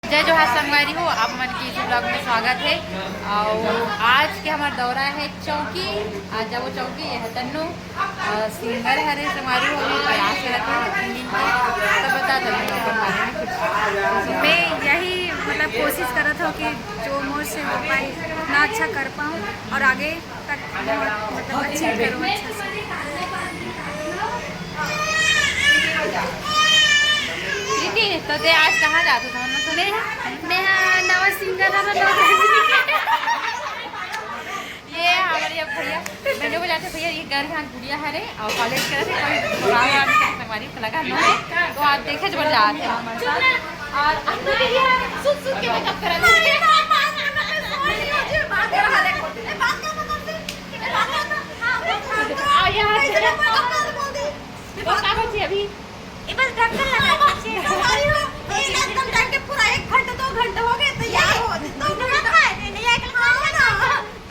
जय जोहार संगवारी हो, आप मन की इस ब्लॉग में स्वागत है। और आज के हमारा दौरा है चौकी। आज जब वो चौकी यह तन्नू सिंगर हरे संगवारी हो अभी प्रयास करते हैं 3 दिन के, तो बता दो मैं यही मतलब कोशिश कर रहा था कि जो मोर से हो पाए उतना अच्छा कर पाऊँ और आगे तक मतलब अच्छी करूँ अच्छा से। तो ते आज कहाँ जाते थे? मैं नवा सिंगर ये हमारे भैया मैंने बोला था भैया ये घर यहाँ गुड़िया है रे और कॉलेज कर हमारी लगा नो तो आप देखे जब जाते हैं हमारे साथ और सुन के मेकअप करा अभी बस ढक्कन लगा एकदम टाइम के पूरा 1 घंटा 2 घंटा हो गए तैयार हो 2 घंटा है नहीं आके खाओगे ना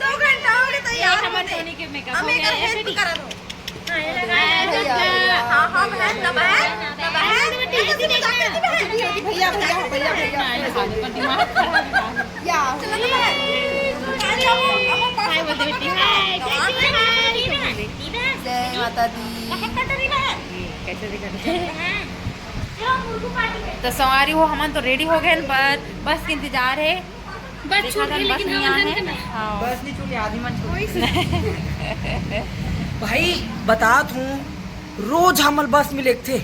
2 घंटा हो गए तैयार हमारे टोनी के मेकअप हो गया गया ऐसे करा दो हां ये लगा हां हां मैं तब है भैया पर दिमाग खराब या चलो हाय बोल दे बेटी जय माता दी कैसे दिखा तो सवारी हो हम तो रेडी हो गए पर बस के इंतजार है। बस छूट गई लेकिन बस नहीं छूटी आधी मन भाई बतात हूँ रोज हमल बस में लेते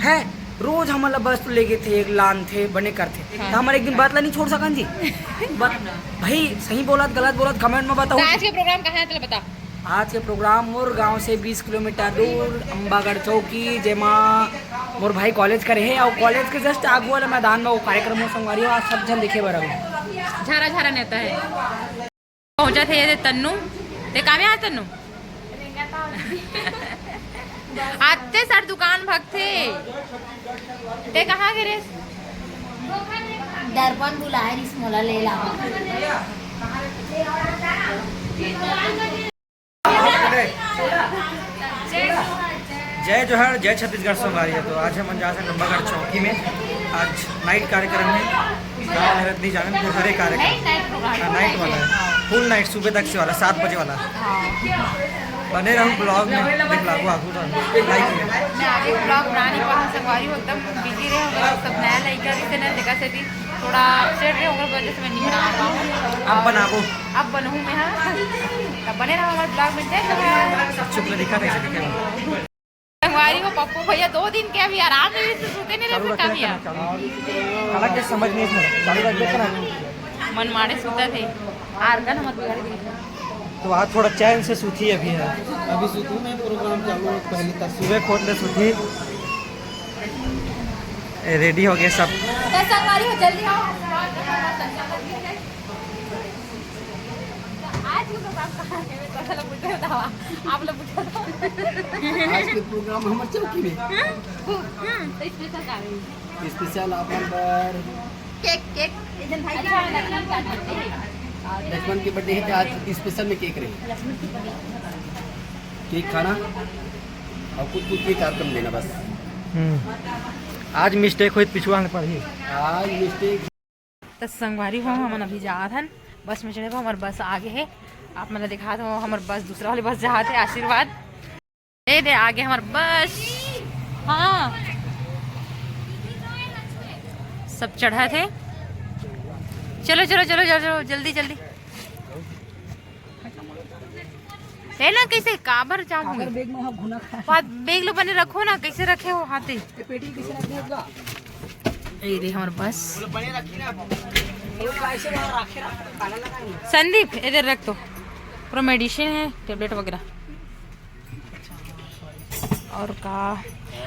हैं रोज हमल बस ले गए थे एक लान थे बने करते तो हमारे एक दिन बात ला नहीं छोड़ सकन जी भाई सही बोलत गलत बोलत कमेंट में बताओ। आज के प्रोग्राम कहाँ है बता। आज के प्रोग्राम मोर गांव से 20 किलोमीटर दूर अंबागढ़ चौकी जेमा मोर भाई कॉलेज करे है और कॉलेज के जस्ट आगू वाले मैदान में वो कार्यक्रम हो संगवारी हो आज सब जन देखे बराबर झारा झारा नेता है पहुंचा थे ये तन्नू ते काम है तन्नू आते सर दुकान भगते ते कहाँ गिरे दर्पण बुलाए इस मोला ले ला जय जोहर जय छत्तीसगढ़ संगवारी है। तो आज हम जा सकते अंबागढ़ चौकी में आज नाइट कार्यक्रम है नहीं जाने हरे कार्यक्रम नाइट वाला है फुल नाइट सुबह तक से वाला 7 बजे वाला बने रहूँ ब्लॉग में देख लागू आगू लाइक मैं आगे ब्लॉग बनाने पर संगवारी हो एकदम बिजी रहे होगा सब नया लड़का से नया जगह से भी थोड़ा अपसेट रहे होगा वजह से मैं नहीं बना पाऊँ अब बनाबो अब बनूँ मैं हाँ तब बने रहा हमारे ब्लॉग में जय चुप दिखा नहीं सके संगवारी को पप्पू भैया 2 दिन के अभी आराम से भी सोते नहीं रहते कभी हालांकि समझ नहीं चालू रख देना मन मारे सोता थे आर्गन मत बिगाड़ दी तो आज थोड़ा चैन से सूती अभी है अभी सूती में प्रोग्राम चालू पहले तक सुबह खोद ले सूती रेडी हो गए सब संगवारी हो जल्दी आओ आज के प्रोग्राम कहाँ है आप लोग पूछो आज के प्रोग्राम हमारे चौकी में स्पेशल अपन पर केक इधर भाई लक्ष्मण की बर्थडे है आज स्पेशल में केक रही केक खाना और कुछ के कार्यक्रम देना बस आज मिस्टेक हुई पिछुआ पड़ी आज मिस्टेक तो संगवारी हो हम अभी जा हन बस में चढ़े हमारे बस आगे है आप मैंने दिखा दो हमारे बस दूसरा वाली बस जहाँ थे आशीर्वाद दे आगे हमारे बस हाँ सब चढ़ा थे चलो चलो चलो चलो जल्दी जल्दी है ना कैसे काबर जाऊंगे बैग में घुना बैग लो बने रखो ना कैसे रखे हो हाथे पेटी किसी रख देगा ये हमारे बस संदीप इधर रख दो पूरा मेडिसिन है टेबलेट वगैरह और का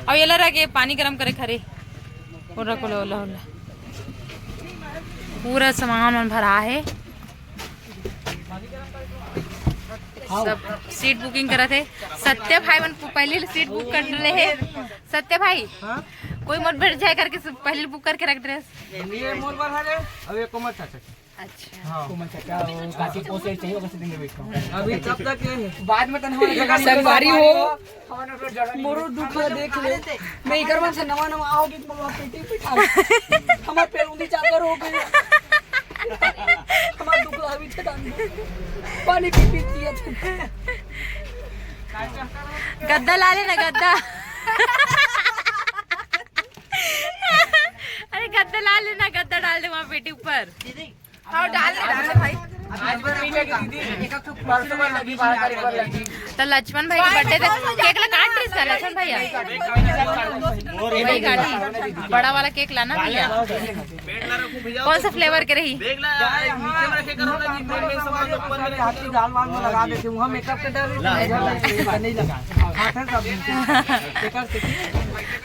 अब ये लगा के पानी गरम करे खरे और रखो लो लो पूरा सामान भरा है सब सीट बुकिंग करा थे सत्य भाई मन पहले सीट बुक कर ले है सत्य भाई कोई मत बैठ जाए करके पहले बुक करके रख दे ये मोर पर है अब ये कोमल चाचा अच्छा हां कोमल चाचा वो काटी पोसे चाहिए वैसे देंगे बैठ अभी तब तक बाद में तन हमारे संगवारी हो मोरो दुख देख ले मैं इकर मन से नवा नवा आओगे तो पेटी पिठा हमार पेल उंदी चाहता गद्दा ला लेना गद्दा। अरे गद्दा ला लेना, गद्दा डाल दे वहाँ पेटी ऊपर। हाँ डाल दे भाई। तो लक्ष्मण भाई के बर्थडे तक केक ला काट दी इसका लक्ष्मण भैया। वही काटी, बड़ा वाला केक लाना भैया। कौन सा फ्लेवर के रही?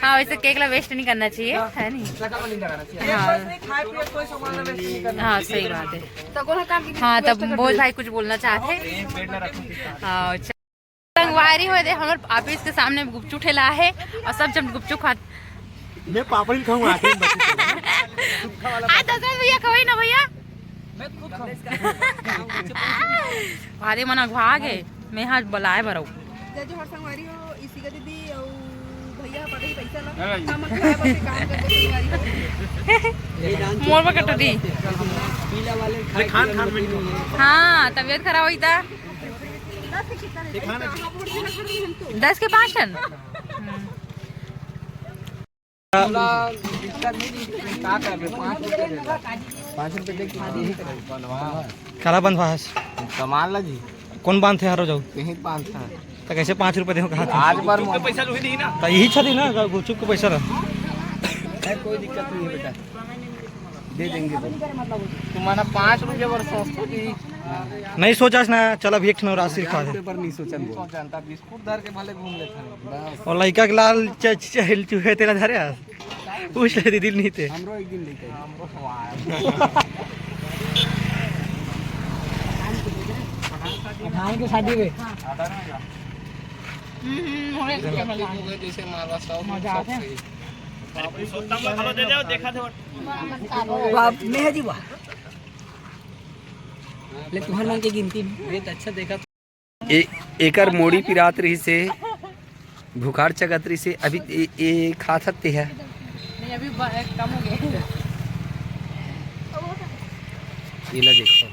हाँ वैसे केक ला वेस्ट नहीं करना चाहिए, है नहीं? हाँ सही बात है। हाँ तब बोझ भाई कुछ बोलना चाहते। हाँ संगवारी हो दे हमारे ऑफिस के सामने गुपचुप ठेला है और सब जब गुपचुप खा मैं पापड़ी खाऊंगा। भैया खवाई ना भैया। आधे मना भाग है मैं यहाँ बुलाए बरऊ जो हर संगवारी हो इसी का दीदी और भैया पता ही पैसा ना हम खाए बस काम करते मोर में कट दी। हाँ तबीयत खराब हुई था। 10 के 5 टन। काला बंद फास कमाल लगी। कौन बांध थे हरो जाऊ कहीं 5 था तो कैसे 5 रुपए दे कहा था? आज बार पैसा लो ही ना, तो यही छदी ना गुपचुप के पैसा रहा। कोई दिक्कत नहीं है बेटा, दे देंगे। तुम्हारा 5 रुपये बरस नहीं सोचा ना, चल अभी एक राशि खा दे। पर नहीं सोचा बिस्कुट धर के भले घूम लेते। और लड़का के लाल चहल चूहे तेरा धरे पूछ ले दीदी नहीं थे हमरो एक दिन लेके के शादी में जैसे मारवा सब मैं जी वाह ले तुम्हारे नाम की गिनती बहुत अच्छा देखा। एकर मोड़ी पिरात रही से भुखार चगतरी से अभी ये खा सकते हैं। नहीं अभी कम हो गया। ये ला देखो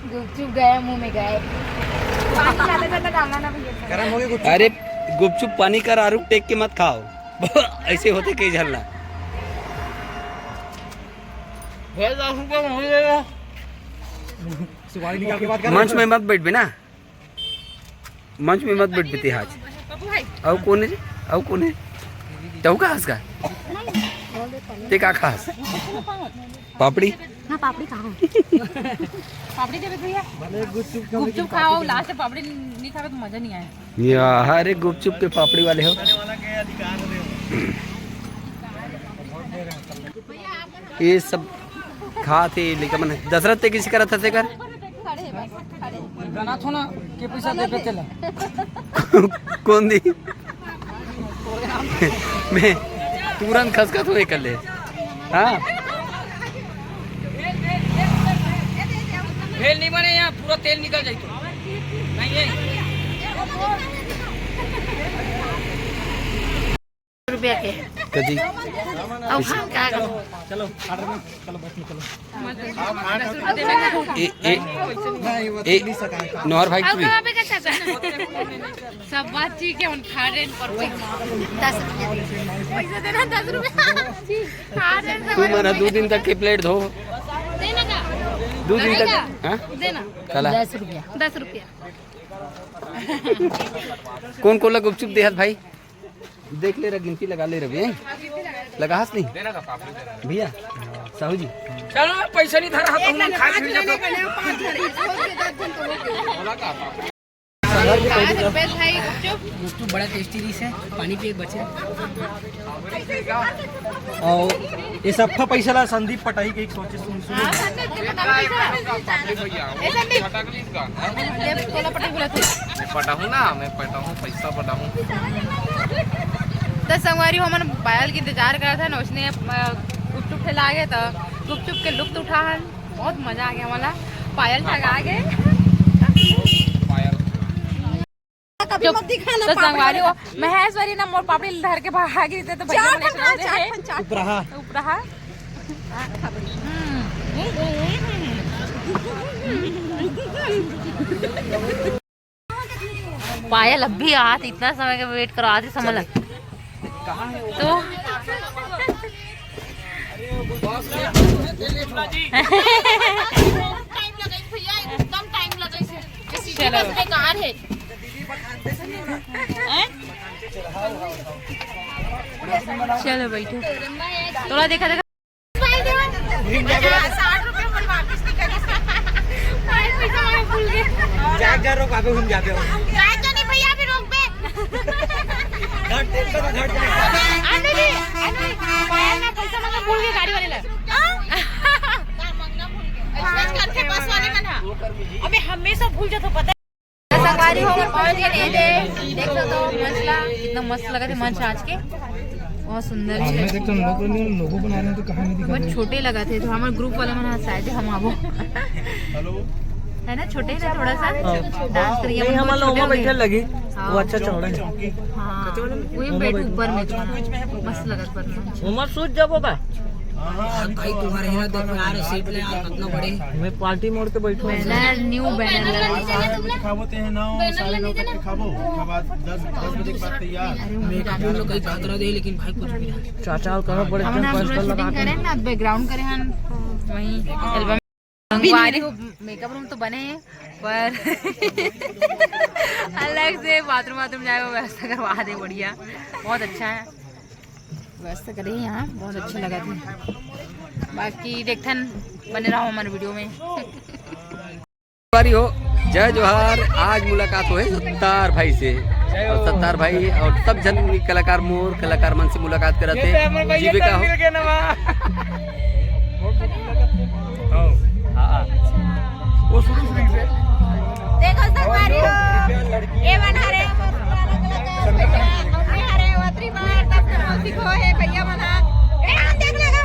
गुपचुप गया मुंह में गए। अरे गुपचुप पानी का आरूप टेक के मत खाओ। ऐसे होते कई झलना। मंच में मत बैठ ना, मंच में मत बैठ बेते आज। अब कौन है? अब कौन है? तो का हंस का ते का खास पापड़ी ना पापड़ी खाओ। पापड़ी दे भैया। गुपचुप खाओ लास्ट पापड़ी नहीं खाओ तो मजा नहीं आया। यार अरे गुपचुप के पापड़ी वाले हो। ये सब खाते लेकिन मन दशरथ ते किसी करत थे कर गाना थो ना के पैसा दे पे चला कौन दी मैं तुरंत खसखस हुए कर ले। हाँ तेल नहीं बने यहाँ पूरा तेल निकल जाए तो नहीं है। रुपया के कदी अब हम क्या करो? चलो ऑर्डर में चलो बस निकलो। नौर भाई अब कहाँ पे कैसा सब बात ठीक है उन खा रहे हैं परफेक्ट। 10 रुपया पैसा देना 10 रुपया खा रहे हैं। तू मना 2 दिन तक की प्लेट धो देना का 2 दिन तक। हाँ देना कला 10 रुपया 10 रुपया। कौन कोला गुपचुप देहत भाई देख ले रहा गिनती लगा ले रही लगा हंस नहीं भैया साहू जी। चलो पैसा नहीं धरा गुपचुप बड़ा टेस्टी डिश है। पानी पिए बचे और ये सब पैसा ला संदीप पटाई के एक सोचे सुन पटाहूँ ना मैं पटाहूँ पैसा पटाहूँ। तो संगवारी हमन पायल की इंतजार कर था ना उसने गुपचुप खिला गए तो गुपचुप के लुप्त उठा बहुत मजा आ गया वाला। पायल ठगा गए तो संगवारी हो महेश्वरी ना मोर पापड़ी धर के भाग रही थे तो भैया उपरहा पायल अब भी आत इतना समय का वेट करो आते समय लग तो चलो बैठो थोड़ा देखा देखा 60 रुपये वापिस नहीं करे घूम जाते हो नहीं भैया भी रोक पे पैसा मांगा भूल गए गाड़ी वाले अबे हमेशा भूल जाते पता सवारी हो पहुंच गए देख लो तो मसला कितना मस्त लगा थे मंच आज के बहुत सुंदर लोगों बना रहे हैं तो कहानी बहुत छोटे लगा थे तो हमारे ग्रुप वाले मैंने हंसाए थे हम आवो है ना छोटे ना थोड़ा सा डांस करिए हमारे लोग बैठे लगी हाँ। वो अच्छा चौड़ा है हाँ वही बैठ ऊपर में मस्त लगा पर उमर सूझ जब होगा भाई तुम्हारे यहाँ देखो यार सीट ले यार कितना बड़े मैं पार्टी मोड पे बैठू बैनर न्यू बैनर लगा खाबोते हैं 9 9:30 तक खाबो उसके बाद 10 बजे के बाद तैयार मेकअप लोग कहीं भाग दे लेकिन भाई कुछ भी नहीं चाचा कहो बड़े हम ना शूटिंग करें ना बैकग्राउंड करें हम वहीं एल्बम मेकअप रूम तो बने हैं पर अलग से बाथरूम जाए वो व्यवस्था करवा दे बढ़िया बहुत अच्छा है व्यवस्था करें यहाँ बहुत अच्छा लगा था बाकी देखथन बने रहो हमारे वीडियो में हो जय जोहार आज मुलाकात हुए सत्तार भाई से और सत्तार भाई और सब जन कलाकार मोर कलाकार मन से मुलाकात करते जीविका हो वो शुरू से देखो संगवारी हो ये बना रहे भैया बना देख लेगा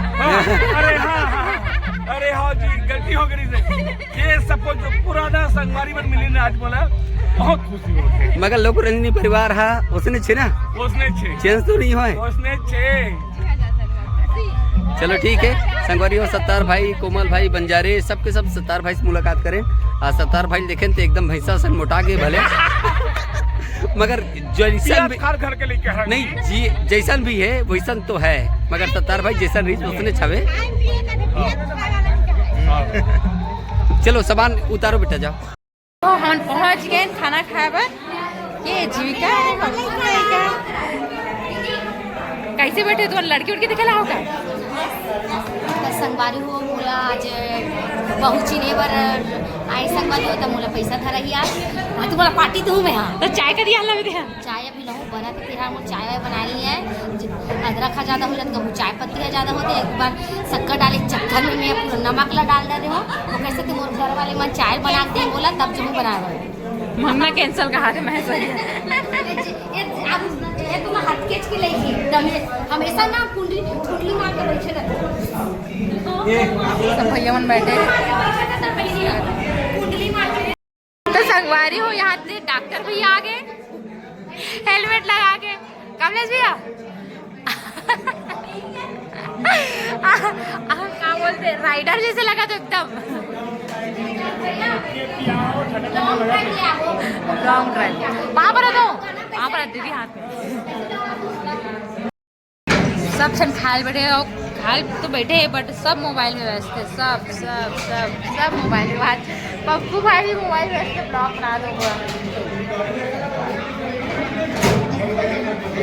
अरे हाँ जी गलती हो गई से ये सपोज पुराना संगवारी में मिली ने आज बोला बहुत खुशी होती है मगर लोग रंजनी परिवार हा उसने छे ना उसने चेंज तो नहीं हुआ उसने छे चलो ठीक है संगवारी हो सत्तार भाई कोमल भाई बंजारे सबके सब सत्तार भाई से मुलाकात करें और सत्तार भाई देखें तो एकदम भैंसा सन मोटा के भले मगर जैसन भी घर के लेके नहीं जी जैसन भी है वैसन तो है मगर सत्तार भाई जैसन रही उसने छवे चलो सामान उतारो बेटा जाओ तो हम पहुंच गए खाना खाए पर ये जीविका है कैसे बैठे तो लड़की उड़की दिखला होगा संगवारी हो मोला आज बहुत चिने बर आई संगवारी हो तो मोला पैसा धरा ही आज तुम्हारा पार्टी दूँ मैं हाँ तो चाय का दिया लग दिया चाय अभी लहू बना तो फिर हम चाय बना ली है अदरक ज़्यादा हो जाता है चाय पत्ती ज़्यादा होती है एक बार शक्कर डाले चक्कर में मैं पूरा नमक ला डाल दे रही हूँ वो कैसे तुम घर वाले मन चाय बना के बोला तब जो मैं बना रहा हूँ मम्मा कैंसिल कहा थे मैं सही ये तुम हाथ केच के लेके हमेशा ना कुंडली मार के बैठे रहते सब भैया मन बैठे कुंडली मार के तो संगवारी हो यहाँ से डॉक्टर भैया आ गए हेलमेट लगा के कमलेश भैया क्या बोलते राइडर जैसे लगा तो एकदम लॉन्ग ड्राइव वहाँ पर दो वहाँ पर दीदी हाथ में सब छन खाल बैठे और खाल तो बैठे हैं बट सब मोबाइल में व्यस्त है सब सब सब सब मोबाइल में बात पप्पू भाई भी मोबाइल में व्यस्त है ब्लॉग बना दो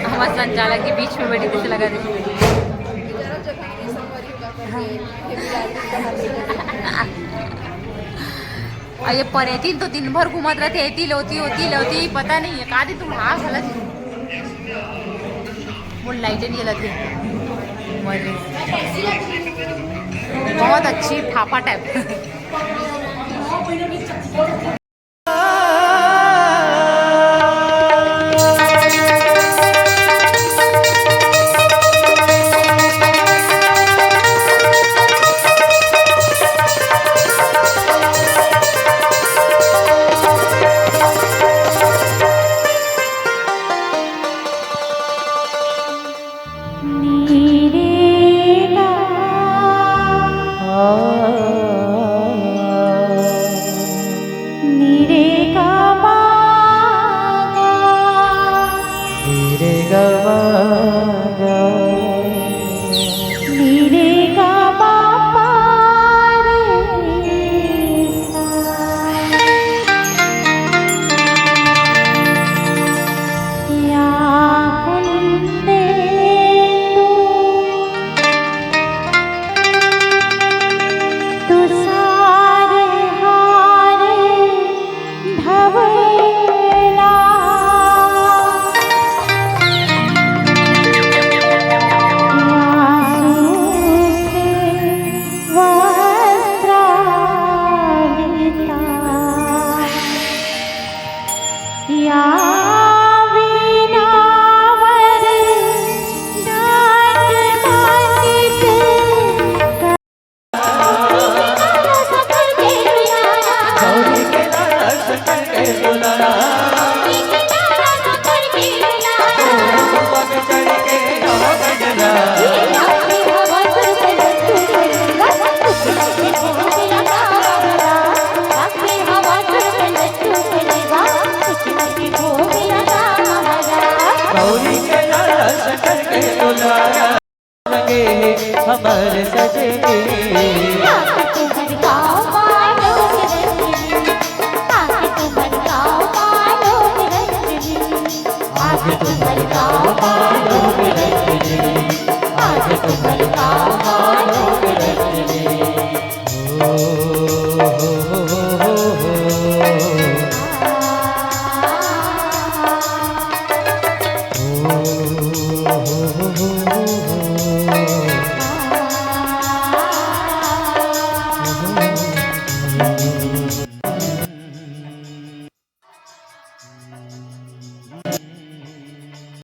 हमारे संचालक के बीच में बैठी कैसे लगा दी और ये परेती तो दिन भर घूमत रहते एती लोती पता नहीं है कहा तुम हाँ गलत वो लाइटें नहीं गलत है बहुत अच्छी फापा टाइप गवागा नीरे गा बापा हमर सजनी